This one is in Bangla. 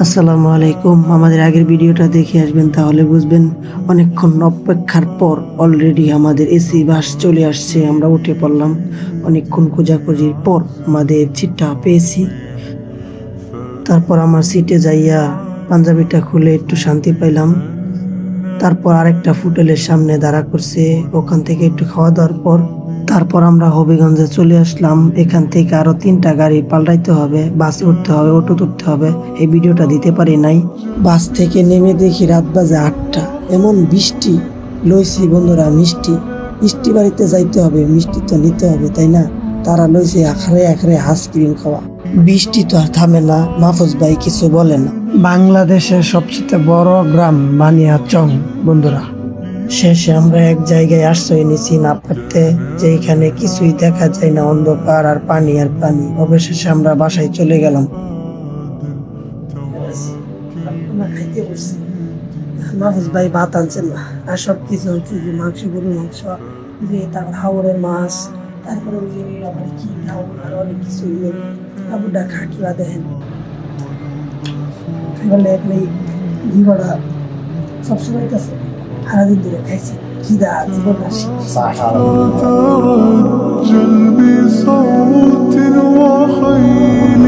আসসালামু আলাইকুম। আমাদের আগের ভিডিওটা দেখে আসবেন, তাহলে বুঝবেন। অনেকক্ষণ অপেক্ষার পর অলরেডি আমাদের এসি বাস চলে আসছে। আমরা উঠে পড়লাম। অনেকক্ষণ খোঁজাখুঁজির পর আমাদের সিটটা পেয়েছি। তারপর আমার সিটে যাইয়া পাঞ্জাবিটা খুলে একটু শান্তি পাইলাম। তারপর আরেকটা হোটেলের সামনে দাঁড়া করছে, ওখান থেকে একটু খাওয়া দাওয়ার পর তারপর আমরা হবিগঞ্জে চলে আসলাম। এখান থেকে আরো 3টা গাড়ি পাল্টাইতে হবে, বাসে উঠতে হবে, অটো উঠতে হবে। এই ভিডিওটা দিতে পারি নাই। বাস থেকে নেমে দেখি রাত বাজে 8টা। এমন বৃষ্টি লইছি বন্ধুরা, মিষ্টি বাড়িতে যাইতে হবে, মিষ্টি তো নিতে হবে, তাই না? তারা লইছে আখড়ে আখড়ে আইসক্রিম খাওয়া। বৃষ্টি তো আর থামে না, মাহফুজ ভাই কিছু বলে না। বাংলাদেশের সবচেয়ে বড় গ্রাম বানিয়াচং বন্ধুরা। শেষে আমরা এক জায়গায় আশ্রয় নিছি না পারতে, যেখানে কিছুই দেখা যায় না, অন্ধকার আর পানি আর পানি। অবশেষে আমরা বাসায় চলে গেলাম। মাহফুজ ভাই ভাত আনছেন না, আর সব কিছু হচ্ছে যে মাংস, গরুর মাংস, যে তারপর হাওরের মাছ, তারপরে ওই যে আবার কি আর অনেক কিছু। আবুটা খাকিবা দেখেন, বলে এখানে ঘিবড়া সবসময় আছে। সারাদিন ধরে খাইছি, খিদা জীবন আসে। جنبي صوت وخيل